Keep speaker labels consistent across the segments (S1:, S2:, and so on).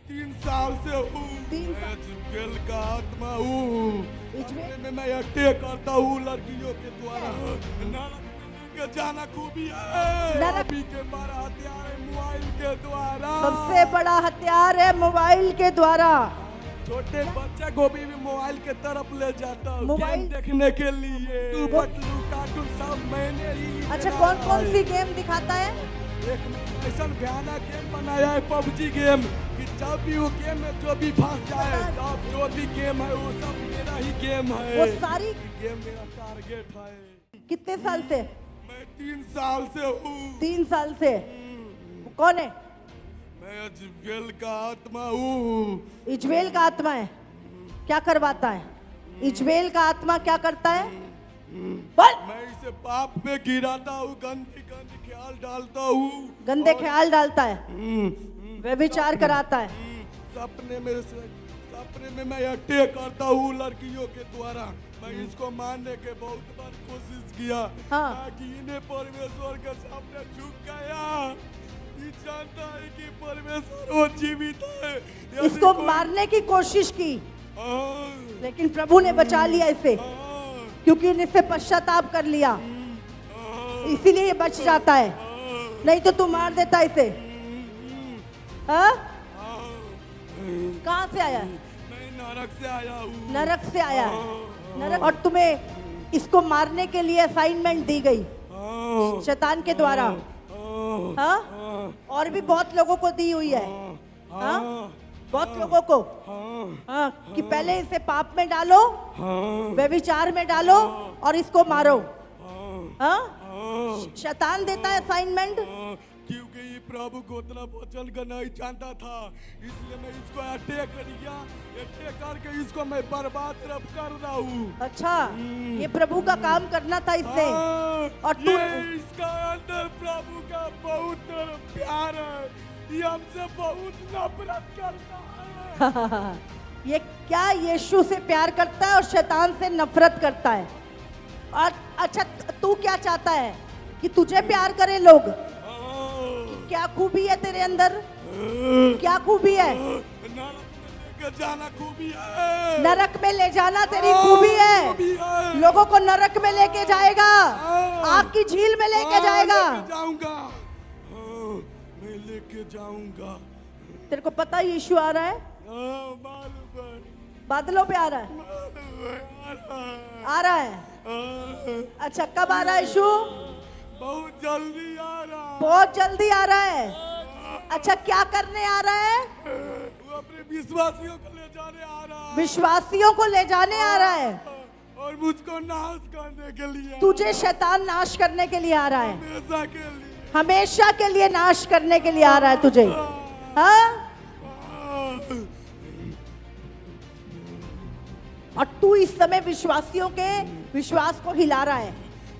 S1: 3 साल से हूँ।
S2: 3
S1: मैं इजबेल का आत्मा हूँ।
S2: इजबेल
S1: में मैं अटैक करता हूँ लड़कियों के द्वारा। नरक में लेके जाना खूबी है।
S2: नरक-
S1: अभी के बड़ा हथियार है मोबाइल के द्वारा।
S2: सबसे बड़ा हथियार है मोबाइल के द्वारा।
S1: छोटे बच्चे को भी मोबाइल के तरफ ले जाता हूँ
S2: मोबाइल-
S1: गेम देखने के लिए। बटलू कार्टून सब मैंने ही
S2: अच्छा,
S1: बनाया
S2: कौन कौन
S1: है।
S2: सी गेम दिखाता है?
S1: एक ऐसा भयानक गेम बनाया है पबजी गेम कि जब भी वो गेम में जो भी फंस जाए, सब जो भी गेम है वो सब मेरा ही गेम है।
S2: वो सारी
S1: गेम मेरा टारगेट है।
S2: कितने साल से?
S1: मैं 3 साल से हूँ।
S2: 3 साल से। कौन है?
S1: मैं इजबेल का आत्मा हूँ।
S2: इजबेल का आत्मा है। क्या करवाता है? इजबेल का आत्मा क्या करता है? बोल।
S1: मैं इसे पाप में गिराता हूँ, गंदी गंदी ख्याल डालता हूँ।
S2: गंदे ख्याल डालता है, व्यभिचार कराता है।
S1: सपने में मैं अटैक करता हूँ लड़कियों के द्वारा। मैं इसको मारने के बहुत बार कोशिश किया।
S2: हाँ।
S1: ताकि इन्हें परमेश्वर के सामने झुक गया। ये जानता है कि परमेश्वर वो जीवित है। यदि
S2: इसको
S1: कोई-
S2: मारने की कोशिश की,
S1: हाँ,
S2: लेकिन प्रभु ने बचा लिया इसे,
S1: हाँ,
S2: क्योंकि इसने पश्चाताप कर लिया,
S1: हाँ,
S2: इसीलिए ये बच जाता है।
S1: हाँ,
S2: नहीं तो तू मार देता इसे। हाँ? कहाँ से आया है?
S1: मैं नरक से आया हूँ।
S2: नरक से आया है। नरक। और तुम्हें इसको मारने के लिए असाइनमेंट दी गई
S1: हाँ,
S2: शैतान के द्वारा।
S1: हाँ,
S2: हाँ? और भी बहुत लोगों को दी हुई है। हाँ? बहुत लोगों को।
S1: हाँ,
S2: हाँ, कि पहले इसे पाप में डालो,
S1: हाँ,
S2: व्यभिचार में डालो और इसको मारो।
S1: हाँ,
S2: हाँ?
S1: हाँ,
S2: शैतान देता है असाइनमेंट।
S1: हाँ, क्योंकि ये प्रभु को उतना वचन का नहीं जानता था, इसलिए मैं इसको अटैक कर दिया। अटैक करके इसको मैं बर्बाद तरफ कर रहा हूँ।
S2: अच्छा, ये प्रभु का काम करना था इसने।
S1: हाँ,
S2: और तू-
S1: ये इसका अंदर प्रभु का बहुत प्यार है। ये हमसे बहुत नफरत करता है।
S2: ये क्या यीशु से प्यार करता है और शैतान से नफरत करता है। और अच्छा, तू क्या चाहता है? कि तुझे प्यार करे लोग? क्या खूबी है तेरे अंदर? क्या खूबी है?
S1: नरक में लेके जाना खूबी है।
S2: नरक में ले जाना तेरी खूबी
S1: खूबी
S2: है।
S1: है।
S2: लोगों को नरक में लेके जाएगा, आग की झील में लेके जाएगा।
S1: लेके जाऊंगा। हाँ, मैं लेके जाऊंगा।
S2: तेरे को पता है यीशु आ रहा है?
S1: हाँ, मालूम है,
S2: बादलों पे आ रहा है।
S1: मालूम है, आ रहा है।
S2: आ रहा है।
S1: हाँ,
S2: अच्छा, कब आ रहा है यीशु?
S1: बहुत जल्दी आ रहा है।
S2: बहुत जल्दी आ रहा है। अच्छा, क्या करने आ रहा है?
S1: वो अपने विश्वासियों को ले जाने आ रहा है।
S2: विश्वासियों को ले जाने आ रहा है।
S1: और मुझको नाश करने के लिए।
S2: तुझे शैतान नाश करने के लिए आ रहा है।
S1: हमेशा के लिए।
S2: हमेशा के लिए नाश करने के लिए आ रहा है तुझे। हाँ? और तू इस समय विश्वासियों के विश्वास को हिला रहा है।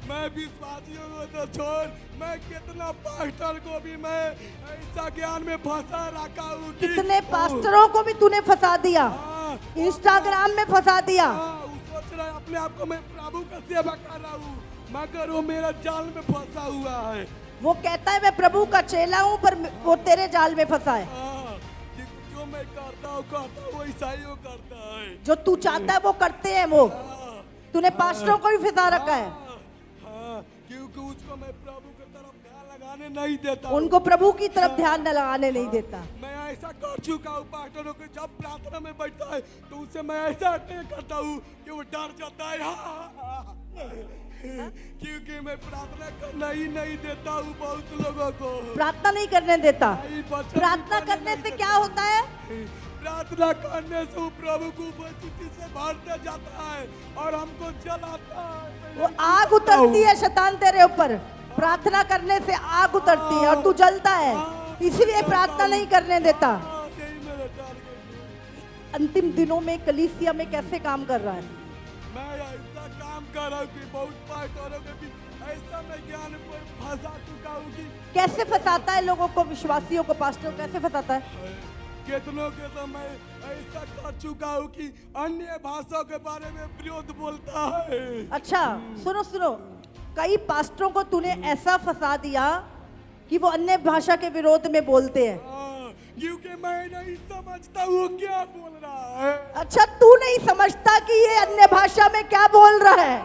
S1: मैं विश्वासियों को तो छोड़, मैं कितना पास्टर को भी मैं ऐसा ज्ञान में फंसा रखा हूँ कि
S2: कितने पास्टरों को भी तूने फंसा दिया,
S1: हाँ,
S2: इंस्टाग्राम में फंसा दिया।
S1: हाँ, वो सोच रहा है अपने आप को मैं प्रभु का सेवा कर रहा हूँ, मगर वो मेरा जाल में फंसा हुआ है।
S2: वो कहता है मैं प्रभु का चेला हूँ, पर वो तेरे जाल में फंसा है।
S1: हाँ, जो मैं करता हूँ वो ईसाइयों करता है।
S2: जो तू चाहता है वो करते हैं वो।
S1: हाँ,
S2: तूने पास्टरों को भी फंसा रखा है।
S1: हाँ, क्योंकि उसको मैं प्रभु की तरफ ध्यान लगाने नहीं देता हूँ।
S2: उनको प्रभु की तरफ ध्यान न लगाने नहीं देता।
S1: मैं ऐसा कर चुका हूँ पास्टरों को, जब प्रार्थना में बैठता है तो उससे मैं ऐसा अटैक करता हूँ कि वो डर जाता है। हाँ, क्योंकि मैं प्रार्थना करना ही नहीं देता हूँ बहुत लोगों को।
S2: प्रार्थना नहीं करने देता।
S1: नहीं, वचन
S2: प्रार्थना
S1: भी
S2: करने
S1: नहीं
S2: से
S1: देता।
S2: क्या होता है?
S1: प्रार्थना करने से वो प्रभु को उपस्थिति से भरते जाता है और हमको जलाता है।
S2: वो आग उतरती है शैतान तेरे ऊपर। प्रार्थना करने से आग उतरती है और तू जलता है, इसलिए प्रार्थना नहीं करने देता।
S1: हाँ, यही मेरा टारगेट है।
S2: अंतिम दिनों में कलीसिया में कैसे काम कर रहा है?
S1: मैं ऐसा काम कर रहा हूँ कि बहुत पास्टरों के भी ऐसा मैं ज्ञान पर फंसा चुका हूँ कि
S2: कैसे फंसाता है लोगों को, विश्वासियों को पास्टर कैसे फंसाता है?
S1: कितनों के तो मैं ऐसा कर चुका हूँ कि अन्य भाषाओं के बारे में विरोध बोलता है।
S2: अच्छा, सुनो सुनो, कई पास्टरों को तूने ऐसा फंसा दिया कि वो अन्य भाषा के विरोध में बोलते हैं।
S1: हाँ, क्योंकि मैं नहीं समझता वो क्या बोल रहा है।
S2: अच्छा, तू नहीं समझता कि ये अन्य भाषा में क्या बोल रहा है?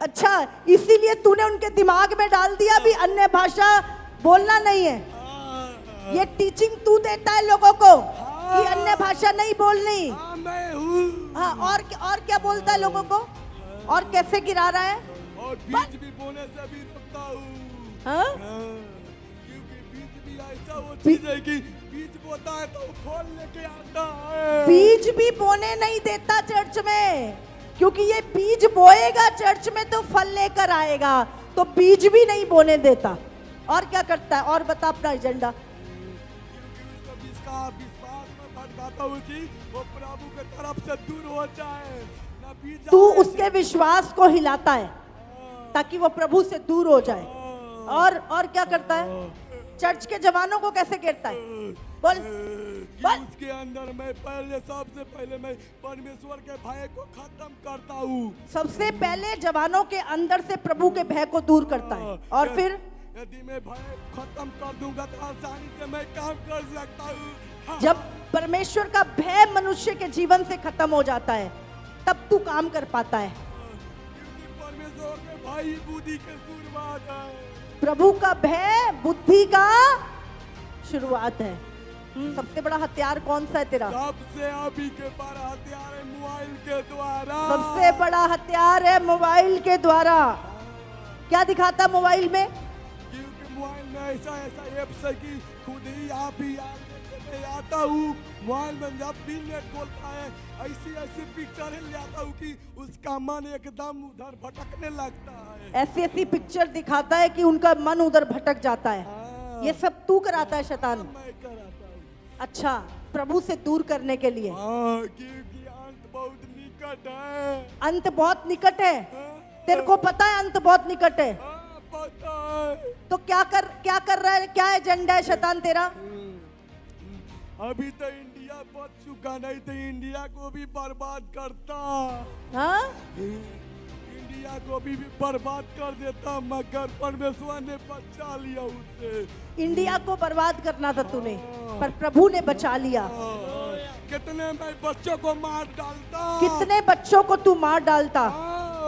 S2: अच्छा, इसीलिए तूने उनके दिमाग में डाल दिया भी अन्य भाषा बोलना नहीं है। ये टीचिंग तू देता है लोगों को कि अन्य भाषा नहीं बोलनी।
S1: हाँ, मैं हूँ।
S2: हाँ, और क्या बोलता है लोगों को, और कैसे गिरा रहा है?
S1: और बीज भी बोने से भी रुकता हूँ।
S2: हाँ?
S1: क्योंकि बीज भी ऐसा वो चीज है कि बीज बोता है तो फल लेके आता है।
S2: बीज भी बोने नहीं देता चर्च में, क्योंकि ये बीज बोएगा चर्च में तो फल लेकर आएगा, तो बीज भी नहीं बोने देता। और क्या करता है? और बता अपना एजेंडा।
S1: क्योंकि उसका विश्वास में भटकाता हूँ कि वो प्रभु के तरफ से दूर हो जाए, ना बीज
S2: तू
S1: आए।
S2: उसके विश्वास को हिलाता है ताकि वो प्रभु से दूर हो जाए। और क्या करता है? चर्च के जवानों को कैसे गिरता है? बोल
S1: कि
S2: बोल।
S1: उसके अंदर मैं सबसे पहले मैं परमेश्वर के भय को खत्म करता हूँ।
S2: सबसे पहले जवानों के अंदर से प्रभु के भय को दूर करता है, और फिर
S1: यदि मैं भय खत्म कर दूंगा तो आसानी से मैं काम कर सकता हूँ। हाँ।
S2: जब परमेश्वर का भय मनुष्य के जीवन से खत्म हो जाता है, तब तू काम कर पाता है।
S1: क्योंकि परमेश्वर के भय बुद्धि के शुरुआत है।
S2: प्रभु का भय बुद्धि का शुरुआत है। सबसे बड़ा हथियार कौन सा है तेरा?
S1: सबसे अभी के बड़ा हथियार है मोबाइल के द्वारा।
S2: सबसे बड़ा हथियार है मोबाइल के द्वारा। क्या दिखाता है मोबाइल में?
S1: क्योंकि मोबाइल में ऐसा ऐप्स है कि खुद ही आप ही आता हूँ। मोबाइल में जब भी नेट खोलता है ऐसी पिक्चर ले आता हूँ कि उसका मन एकदम उधर भटकने लगता है।
S2: ऐसी पिक्चर दिखाता है कि उनका मन उधर भटक जाता है।
S1: हाँ।
S2: ये सब तू कराता है शैतान।
S1: मैं कराता हूँ।
S2: अच्छा, प्रभु से दूर करने के लिए।
S1: हाँ, क्योंकि अंत बहुत निकट है।
S2: अंत बहुत निकट है।
S1: हाँ।
S2: तेरे को पता है अंत बहुत निकट है?
S1: हाँ, पता है।
S2: तो क्या कर रहा है? क्या एजेंडा है शैतान तेरा?
S1: अभी तो इंडिया बच चुका, नहीं तो इंडिया को भी बर्बाद करता।
S2: हाँ?
S1: इंडिया को भी बर्बाद कर देता, मगर परमेश्वर ने बचा लिया उसे।
S2: इंडिया को बर्बाद करना था तूने, पर प्रभु ने बचा लिया।
S1: कितने मैं बच्चों को मार डालता,
S2: कितने बच्चों को तू मार डालता,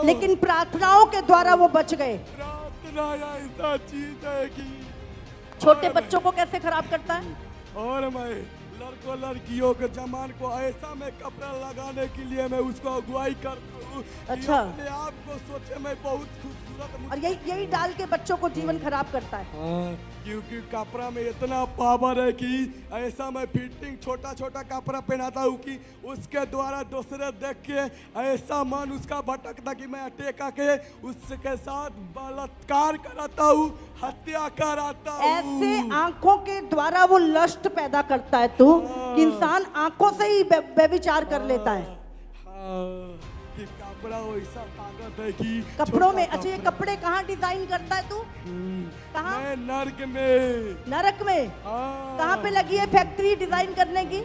S2: लेकिन प्रार्थनाओं के द्वारा वो बच गए।
S1: प्रार्थना ऐसा चीज है कि
S2: छोटे बच्चों को कैसे खराब करता है?
S1: और मैं लड़कों लड़कियों के जमान को ऐसा में कपड़ा लगाने के लिए मैं उसको अगुवाई करता हूँ।
S2: अच्छा।
S1: अपने आप को सोचे मैं बहुत खूबसूरत।
S2: और यही डाल के बच्चों को जीवन खराब करता है।
S1: हाँ, क्योंकि कपड़ा में इतना पावर है कि ऐसा मैं फिटिंग छोटा छोटा कपड़ा पहनाता हूँ कि उसके द्वारा दूसरे देख के ऐसा मन उसका भटकता कि मैं अटैक आके उसके साथ बलात्कार कराता हूँ, हत्या कराता हूँ।
S2: ऐसे आंखों के द्वारा वो लस्ट पैदा करता है तू, कि इंसान आंखों से ही व्यभिचार कर लेता है।
S1: हाँ, कि कपड़ा वैसा ताकत है कि
S2: कपड़ों में। अच्छा, ये कपड़े कहाँ डिजाइन करता है तू? कहाँ?
S1: मैं नर्क में।
S2: नरक में?
S1: हाँ।
S2: कहाँ पे लगी है फैक्ट्री डिजाइन करने की?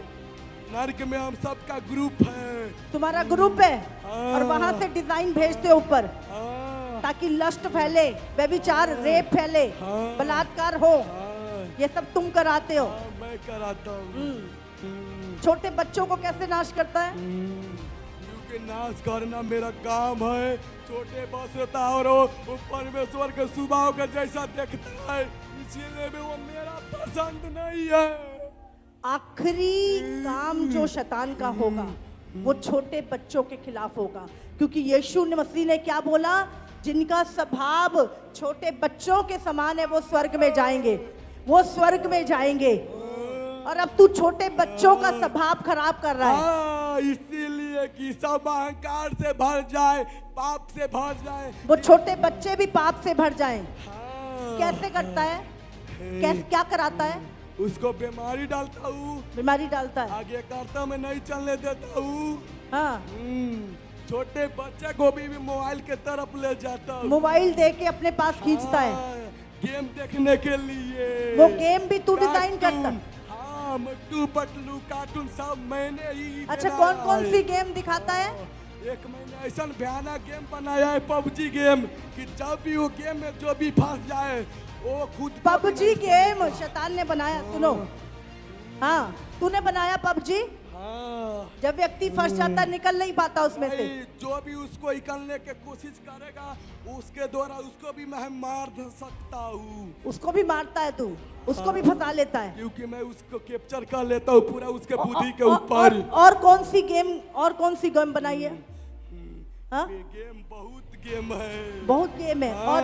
S1: नर्क में हम सबका ग्रुप है।
S2: तुम्हारा ग्रुप है,
S1: हाँ।
S2: और वहां से डिजाइन भेजते हो ऊपर,
S1: हाँ,
S2: ताकि लस्ट फैले, व्यभिचार, रेप फैले,
S1: हाँ।
S2: बलात्कार हो।
S1: हाँ,
S2: ये सब तुम कराते हो।
S1: हाँ, मैं कराता हूँ।
S2: छोटे बच्चों को कैसे नाश करता है?
S1: क्योंकि नाश करना मेरा काम है। छोटे बस रहता है और वो परमेश्वर के स्वभाव का जैसा देखता है, इसीलिए भी वो मेरा पसंद नहीं है।
S2: आखिरी काम जो शैतान का होगा वो छोटे बच्चों के खिलाफ होगा, क्योंकि यीशु मसीह ने क्या बोला? जिनका स्वभाव छोटे बच्चों के समान है वो स्वर्ग में जाएंगे, वो स्वर्ग में जाएंगे। और अब तू छोटे बच्चों का स्वभाव खराब कर रहा है।
S1: हाँ, इसीलिए कि सब अहंकार से भर जाए, पाप से भर जाए।
S2: वो छोटे बच्चे भी पाप से भर जाएं।
S1: हाँ,
S2: कैसे करता है? क्या कराता है?
S1: उसको बीमारी डालता हूँ,
S2: बीमारी डालता है।
S1: आगे करता मैं नहीं चलने देता हूँ।
S2: हाँ,
S1: छोटे बच्चे को भी मोबाइल के तरफ ले जाता हूँ।
S2: मोबाइल दे के अपने पास खींचता है।
S1: हाँ, गेम देखने के लिए।
S2: वो गेम भी तू डिजाइन करता?
S1: हाँ, मोटू पतलू कार्टून सब मैंने ही
S2: अच्छा,
S1: बनाया
S2: कौन कौन
S1: है।
S2: सी गेम दिखाता है?
S1: एक मैंने ऐसा भयानक गेम बनाया है पबजी गेम कि जब भी वो गेम में जो भी फंस जाए वो खुद
S2: पबजी गेम शैतान ने बनाया, सुनो। हाँ, तूने बनाया पबजी।
S1: हाँ
S2: जब व्यक्ति फंस जाता निकल नहीं पाता उसमें से।
S1: भाई, जो भी उसको निकलने की कोशिश करेगा उसके द्वारा उसको भी मैं मार सकता हूँ,
S2: उसको भी मारता है तू, उसको भी फंसा लेता है।
S1: क्योंकि मैं उसको कैप्चर कर लेता हूँ पूरा उसके बुद्धि के
S2: और
S1: ऊपर।
S2: और कौन सी गेम बनाई है? हाँ?
S1: ये गेम बहुत गेम है,
S2: बहुत गेम है। और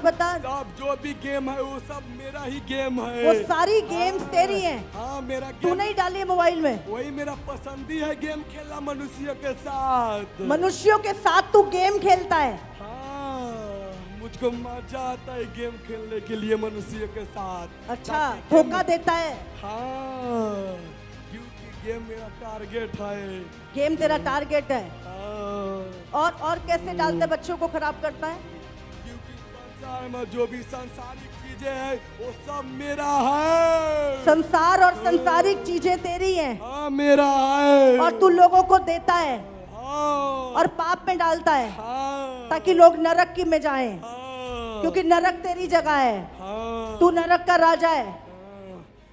S2: बता
S1: सब जो भी गेम है वो सब मेरा ही गेम है।
S2: वो सारी गेम्स तेरी हैं।
S1: हाँ मेरा
S2: तू
S1: गेम,
S2: नहीं डाली है मोबाइल में।
S1: वही मेरा पसंदी है गेम खेलना मनुष्यों के साथ।
S2: मनुष्यों के साथ तू गेम खेलता है।
S1: हाँ मुझको मजा आता है गेम खेलने के लिए मनुष्यों के साथ।
S2: अच्छा,
S1: ताकि
S2: धोखा देता है।
S1: हाँ क्योंकि गेम मेरा टारगेट है।
S2: गेम तेरा टारगेट है।
S1: हाँ
S2: और कैसे डालते बच्चों को खराब करता है?
S1: क्योंकि संसार में जो भी सांसारिक चीजें हैं वो सब मेरा है।
S2: संसार और संसारिक चीजें तेरी हैं।
S1: हाँ मेरा है।
S2: और तू लोगों को देता है
S1: हाँ
S2: और पाप में डालता है
S1: हाँ
S2: ताकि लोग नरक की में जाएं।
S1: हाँ
S2: क्योंकि नरक तेरी जगह है।
S1: हाँ
S2: तू नरक का राजा है।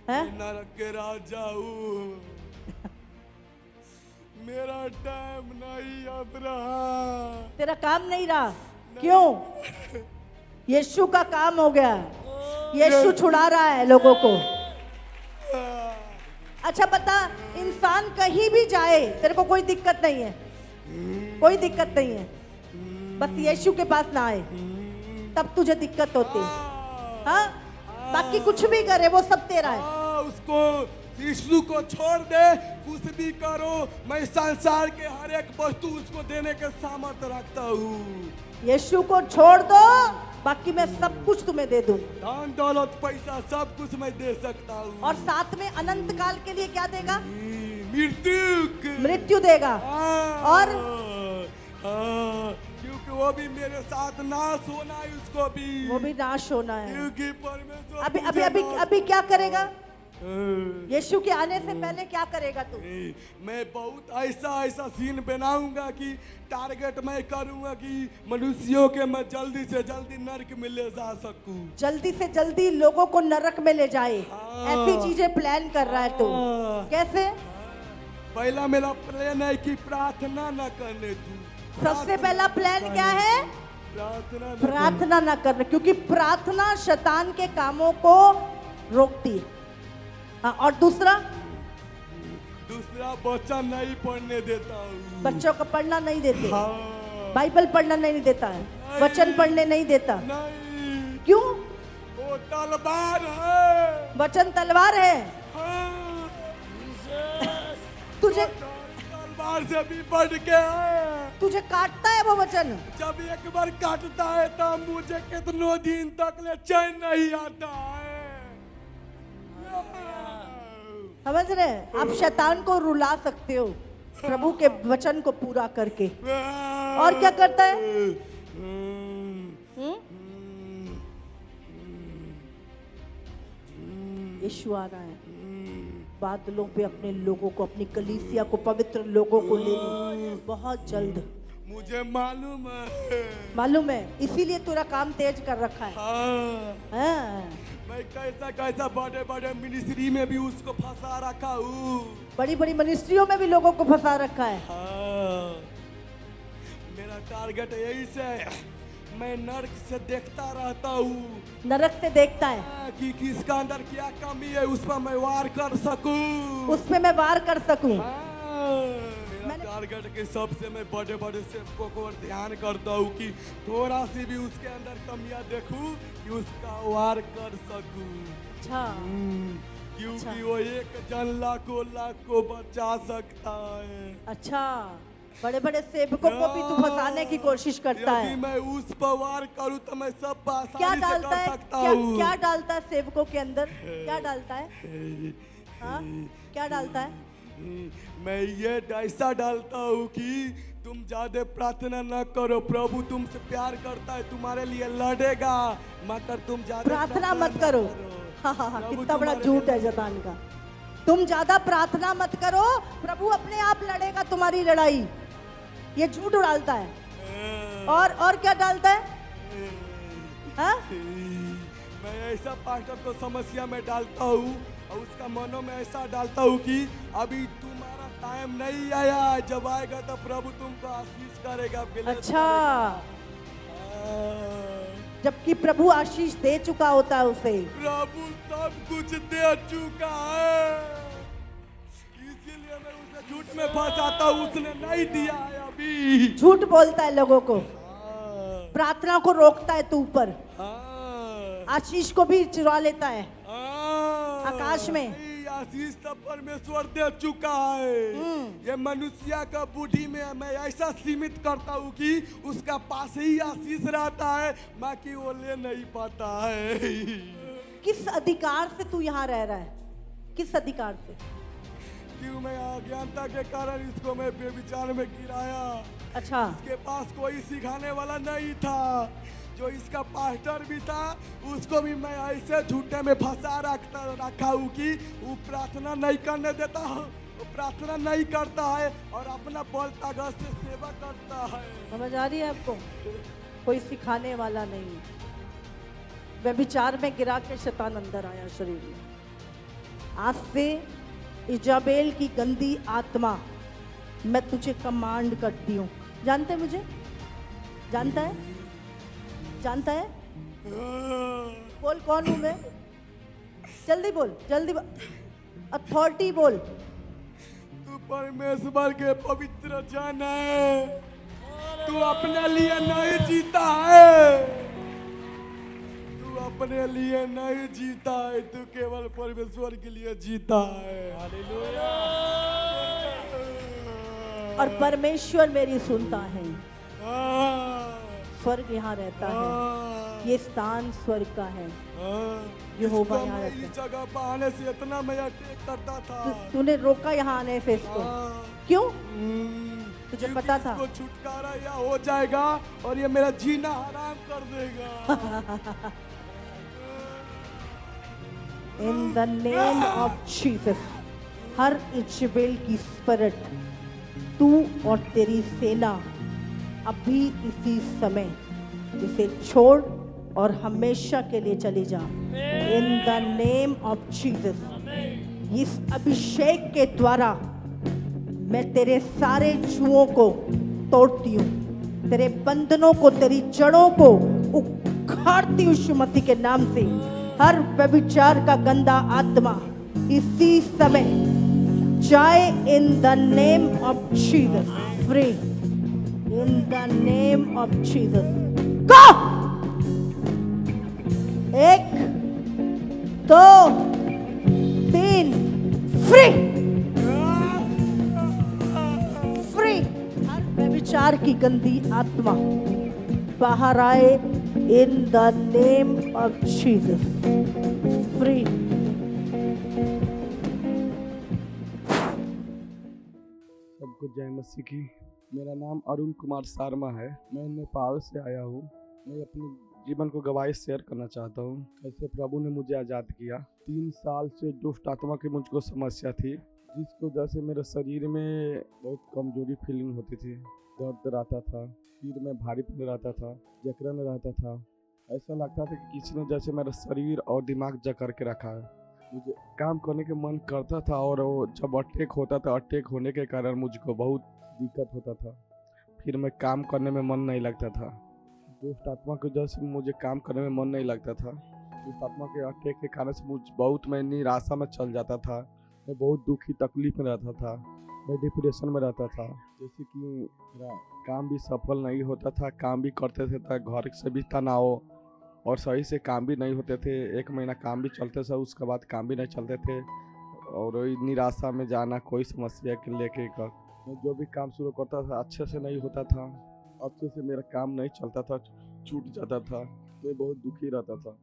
S1: मैं नरक के राजा हूँ। मेरा टाइम नहीं अब रहा।
S2: तेरा काम नहीं रहा। क्यों? यीशु का काम हो गया। यीशु छुड़ा रहा है लोगों को। अच्छा बता, इंसान कहीं भी जाए तेरे को कोई दिक्कत नहीं है, कोई दिक्कत नहीं है, बस यीशु के पास ना आए तब तुझे दिक्कत होती है। हाँ, बाकी कुछ भी करे वो सब तेरा है।
S1: उसको यीशु को छोड़ दे, कुछ भी करो, मैं संसार के हर एक वस्तु उसको देने के सामर्थ्य रखता हूँ।
S2: यीशु को छोड़ दो, बाकी मैं सब कुछ तुम्हें दे दूं।
S1: धन दौलत पैसा सब कुछ मैं दे सकता हूँ।
S2: और साथ में अनंत काल के लिए क्या देगा?
S1: मृत्यु
S2: देगा। और
S1: क्योंकि वो भी मेरे साथ नाश होना है, उसको भी
S2: वो भी नाश होना है।
S1: क्योंकि परमेश्वर
S2: अभी अभी अभी अभी क्या करेगा? यीशु के आने से पहले क्या करेगा तू?
S1: मैं बहुत ऐसा सीन बनाऊंगा कि टारगेट मैं करूंगा कि मनुष्यों के मैं जल्दी से जल्दी नरक में ले जा सकूं।
S2: जल्दी से जल्दी लोगों को नरक में ले जाए,
S1: हाँ।
S2: ऐसी चीजें प्लान कर रहा है तू।
S1: हाँ।
S2: कैसे?
S1: पहला मेरा प्लान है कि प्रार्थना न करने तू।
S2: सबसे पहला प्लान क्या है? प्रार्थना न करना, क्योंकि प्रार्थना शैतान के कामों को रोकती है। हाँ, और दूसरा
S1: वचन नहीं पढ़ने देता हूँ।
S2: बच्चों को पढ़ना नहीं देते।
S1: हाँ।
S2: बाइबल पढ़ना नहीं देता है, वचन पढ़ने नहीं देता।
S1: नहीं।
S2: क्यों?
S1: वो तलवार है।
S2: वचन तलवार है।
S1: हाँ।
S2: तुझे
S1: तलवार से भी बढ़ के है।
S2: तुझे काटता है वो वचन।
S1: जब एक बार काटता है तब मुझे कितनों दिन तक ले चैन नहीं आता है।
S2: समझ रहे? आप शैतान को रुला सकते हो प्रभु के वचन को पूरा करके। और क्या करता है? यीशु आ रहा है बादलों पे अपने लोगों को, अपनी कलीसिया को, पवित्र लोगों को लेने बहुत जल्द।
S1: मुझे
S2: मालूम है, इसीलिए तेरा काम तेज कर रखा है। हाँ।
S1: मैं कैसा बड़े बड़े मिनिस्ट्री में भी उसको फंसा रखा हूँ।
S2: बड़ी बड़ी मिनिस्ट्रियों में भी लोगों को फंसा रखा है।
S1: हाँ। मेरा टारगेट यही से मैं नरक से देखता रहता हूँ।
S2: नरक से देखता है
S1: कि किसका अंदर क्या कमी है, उस पर मैं वार कर सकूं।
S2: उस पे मैं वार कर सकूं।
S1: मेरा टारगेट के सबसे मैं बड़े बड़े सेवकों को ध्यान करता हूँ कि थोड़ा सी भी उसके अंदर कमियां देखूं कि उसका वार कर सकूं।
S2: अच्छा।
S1: क्योंकि वो एक जन लाखों बचा सकता है।
S2: अच्छा, बड़े बड़े सेवकों को भी तू फंसाने की कोशिश करता है।
S1: यदि मैं उस पर वार करूं तो मैं सब
S2: क्या
S1: आसानी से
S2: डालता
S1: कर
S2: है?
S1: सकता हूं।
S2: क्या डालता है सेवकों के अंदर? क्या डालता है? हाँ? क्या डालता है?
S1: मैं ये ऐसा डालता हूँ कि तुम ज्यादा प्रार्थना न करो, प्रभु तुमसे प्यार करता है, तुम्हारे लिए लड़ेगा, मगर तुम ज्यादा
S2: प्रार्थना मत करो। हाँ, कितना बड़ा झूठ है शैतान का। तुम ज्यादा प्रार्थना मत करो, प्रभु अपने आप लड़ेगा तुम्हारी लड़ाई। ये झूठ डालता है। और क्या डालता है? हाँ?
S1: मैं ऐसा पास्टर को समस्या में डालता हूँ और उसका मनों में ऐसा डालता हूँ कि अभी तुम्हारा टाइम नहीं आया, जब आएगा तो प्रभु तुमको आशीष करेगा।
S2: अच्छा, जबकि प्रभु आशीष दे चुका होता है उसे।
S1: प्रभु सब कुछ दे चुका है, इसीलिए मैं उसे झूठ में फंसाता हूँ। उसने नहीं दिया है अभी।
S2: झूठ बोलता है लोगों को, प्रार्थना को रोकता है तू ऊपर, आशीष को भी चुरा लेता है आकाश में।
S1: आशीष तो परमेश्वर दे चुका है। ये मनुष्य का बुद्धि में मैं ऐसा सीमित करता हूँ कि उसका पास ही आशीष रहता है, बाकी वो ले नहीं पाता है।
S2: किस अधिकार से तू यहाँ रह रहा है? किस अधिकार से?
S1: क्यों मैं अज्ञानता के कारण इसको मैं बेविचार में गिराया।
S2: अच्छा,
S1: इसके पास कोई सिखाने वाला नहीं था। जो इसका पास्टर भी था उसको भी मैं ऐसे झूठे में फंसा रखा हूँ कि वो प्रार्थना नहीं करने देता, वो प्रार्थना नहीं करता है और अपना बोलता घर से सेवा करता है।
S2: समझ आ रही है आपको? कोई सिखाने वाला नहीं, व्यभिचार में गिरा के शैतान अंदर आया शरीर में। आज से इजाबेल की गंदी आत्मा मैं तुझे कमांड करती हूँ। जानते मुझे? जानता है? जानता है? बोल कौन हूं मैं? जल्दी बोल, जल्दी अथॉरिटी बोल।
S1: तू परमेश्वर के पवित्र जन है, तू अपने लिए नहीं जीता है, तू अपने लिए नहीं जीता है, तू केवल परमेश्वर के लिए जीता है। हालेलुया।
S2: और परमेश्वर मेरी सुनता है। स्वर्ग यहाँ रहता है, ये स्थान स्वर्ग का है। यहोवा यहाँ रहता है।
S1: इस जगह पर आने से इतना मैं अटैक करता था।
S2: तूने रोका यहाँ आने से इसको, क्यों? तुझे पता था
S1: इसको छुटकारा या हो जाएगा और ये मेरा जीना हराम कर देगा।
S2: In the name of Jesus, her Jezebel की स्पिरिट, तू और तेरी सेना अभी इसी समय इसे छोड़ और हमेशा के लिए चली जा। In the name of Jesus, इस अभिषेक के द्वारा मैं तेरे सारे जुओं को तोड़ती हूँ, तेरे बंधनों को, तेरी जड़ों को उखाड़ती हूँ यीशु मसीह के नाम से। हर व्यभिचार का गंदा आत्मा इसी समय जाए। In the name of Jesus, free in the name of Jesus. Go! 1, 2, 3, free! Free! हर व्यभिचार की गंदी आत्मा बाहर आए in the name of Jesus. Free!
S1: सबको जय मसीह की। मेरा नाम अरुण कुमार शर्मा है, मैं नेपाल से आया हूँ। मैं अपने जीवन को गवाही शेयर करना चाहता हूँ, कैसे प्रभु ने मुझे आज़ाद किया। 3 साल से दुष्ट आत्मा की मुझको समस्या थी, जिसको वजह से मेरे शरीर में बहुत कमजोरी फीलिंग होती थी, दर्द रहता था, सिर में भारीपन रहता था, जकड़न रहता था। ऐसा लगता था कि किसी ने जैसे मेरा शरीर और दिमाग जकड़ के रखा है। मुझे काम करने का मन करता था और वो जब अटैक होता था, अटैक होने के कारण मुझको बहुत दिक्कत होता था। फिर मैं काम करने में मन नहीं लगता था। दुष्ट आत्मा की वजह से मुझे काम करने में मन नहीं लगता था। दुष्ट आत्मा के अटैक के कारण से मैं निराशा में चल जाता था। मैं बहुत दुखी तकलीफ में रहता था, मैं डिप्रेशन में रहता था। जैसे कि मेरा काम भी सफल नहीं होता था, काम भी करते थे तो घर से भी तनाव और सही से काम भी नहीं होते थे। 1 महीना काम भी चलते थे, उसके बाद काम भी नहीं चलते थे और निराशा में जाना, कोई समस्या के लेके मैं जो भी काम शुरू करता था अच्छे से नहीं होता था, अच्छे से मेरा काम नहीं चलता था, छूट जाता था। मैं बहुत दुखी रहता था,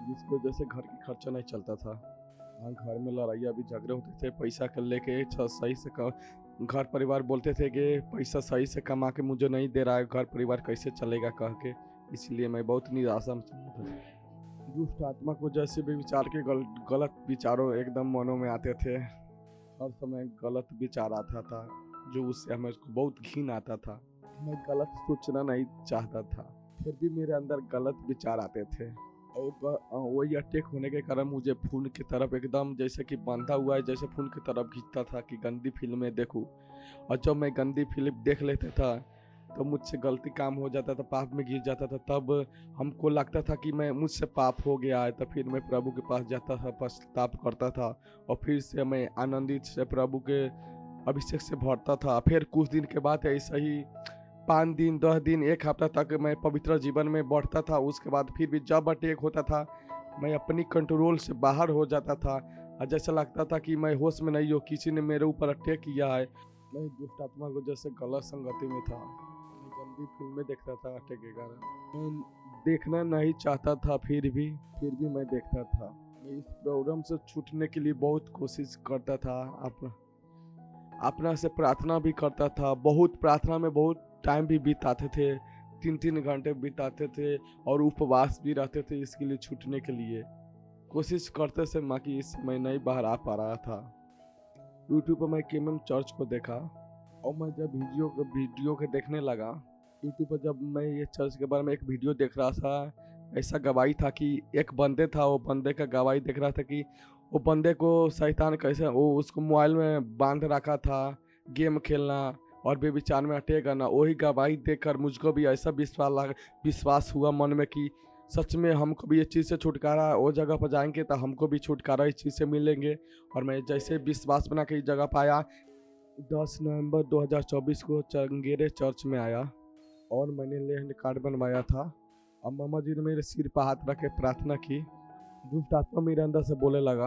S1: जिसकी वजह से घर की खर्चा नहीं चलता था। घर में लड़ाइयाँ भी झगड़े होते थे पैसा के लेके। सही से घर परिवार बोलते थे कि पैसा सही से कमा के मुझे नहीं दे रहा है, घर परिवार कैसे चलेगा कह के। इसलिए मैं बहुत निराशा में चलता था। दुष्ट आत्मा को जैसे भी विचार के गलत विचारों एकदम मनों में आते थे, हर समय गलत विचार आता था। जो उससे मेरे को बहुत घिन आता था। मैं गलत सोचना नहीं चाहता था, फिर भी मेरे अंदर गलत विचार आते थे। और वही अटैक होने के कारण मुझे फोन की तरफ एकदम जैसे कि बंधा हुआ है, जैसे फोन की तरफ खींचता था कि गंदी फिल्में देखूं। और जब मैं गंदी फिल्म देख लेता था तो मुझसे गलती काम हो जाता था, पाप में गिर जाता था। तब हमको लगता था कि मैं मुझसे पाप हो गया है, तो फिर मैं प्रभु के पास जाता था, पश्चाताप करता था और फिर से मैं आनंदित से प्रभु के अभिषेक से भरता था। फिर कुछ दिन के बाद ऐसा ही 5 दिन 10 दिन 1 हफ्ता तक मैं पवित्र जीवन में बढ़ता था। उसके बाद फिर भी जब अटैक होता था मैं अपनी कंट्रोल से बाहर हो जाता था और जैसा लगता था कि मैं होश में नहीं हूँ, किसी ने मेरे ऊपर अटैक किया है। मैं दुष्ट आत्मा को जैसे गलत संगति में था, मैं गंदी फिल्में देखता था अटैक के कारण। मैं देखना नहीं चाहता था, फिर भी मैं देखता था। मैं इस प्रॉब्लम से छूटने के लिए बहुत कोशिश करता था, अपना से प्रार्थना भी करता था। बहुत प्रार्थना में बहुत टाइम भी बिताते थे, 3-3 घंटे बिताते थे और उपवास भी रहते थे इसके लिए छूटने के लिए। कोशिश करते से माँ की इस मैं नहीं बाहर आ पा रहा था। यूट्यूब पर मैं केएमएम चर्च को देखा और मैं जब वीडियो के देखने लगा, यूट्यूब पर जब मैं ये चर्च के बारे में एक वीडियो देख रहा था, ऐसा गवाही था कि एक बंदे था, वो बंदे का गवाही देख रहा था कि वो बंदे को शैतान कैसे वो उसको मोबाइल में बांध रखा था, गेम खेलना और बेविचार में अटैक करना। वही गवाही देखकर मुझको भी ऐसा विश्वास हुआ मन में कि सच में हमको भी ये चीज़ से छुटकारा, वो जगह पर जाएंगे तो हमको भी छुटकारा इस चीज़ से मिलेंगे। और मैं जैसे विश्वास बना के इस जगह पर आया, 10 नवंबर 2024 को चंगेरे चर्च में आया और मैंने लैंड कार्ड बनवाया था। अब मामा जी ने मेरे सिर पर हाथ रख के प्रार्थना की, दुष्ट आत्मा मेरे अंदर से बोले लगा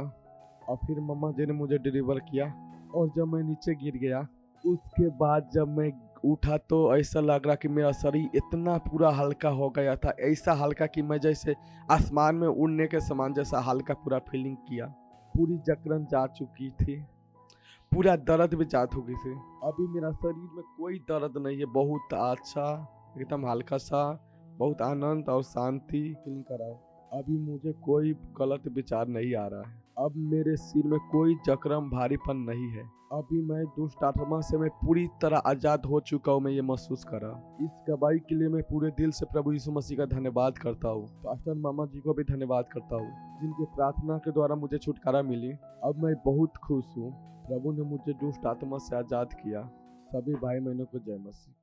S1: और फिर मामा जी ने मुझे डिलीवर किया। और जब मैं नीचे गिर गया, उसके बाद जब मैं उठा तो ऐसा लग रहा कि मेरा शरीर इतना पूरा हल्का हो गया था, ऐसा हल्का कि मैं जैसे आसमान में उड़ने के समान जैसा हल्का पूरा फीलिंग किया। पूरी जकड़न जा चुकी थी, पूरा दर्द भी जा चुकी थी। अभी मेरा शरीर में कोई दर्द नहीं है, बहुत अच्छा एकदम हल्का सा, बहुत आनंद और शांति फील करा। अभी मुझे कोई गलत विचार नहीं आ रहा है। अब मेरे सिर में कोई जकड़न भारीपन नहीं है। अभी मैं दुष्ट आत्मा से मैं पूरी तरह आजाद हो चुका हूँ। मैं ये महसूस करा। इस गवाही के लिए मैं पूरे दिल से प्रभु यीशु मसीह का धन्यवाद करता हूँ। पास्टर मामा जी को भी धन्यवाद करता हूँ जिनके प्रार्थना के द्वारा मुझे छुटकारा मिली। अब मैं बहुत खुश हूँ। प्रभु ने मुझे दुष्ट आत्मा से आजाद किया। सभी भाई बहनों को जय मसीह।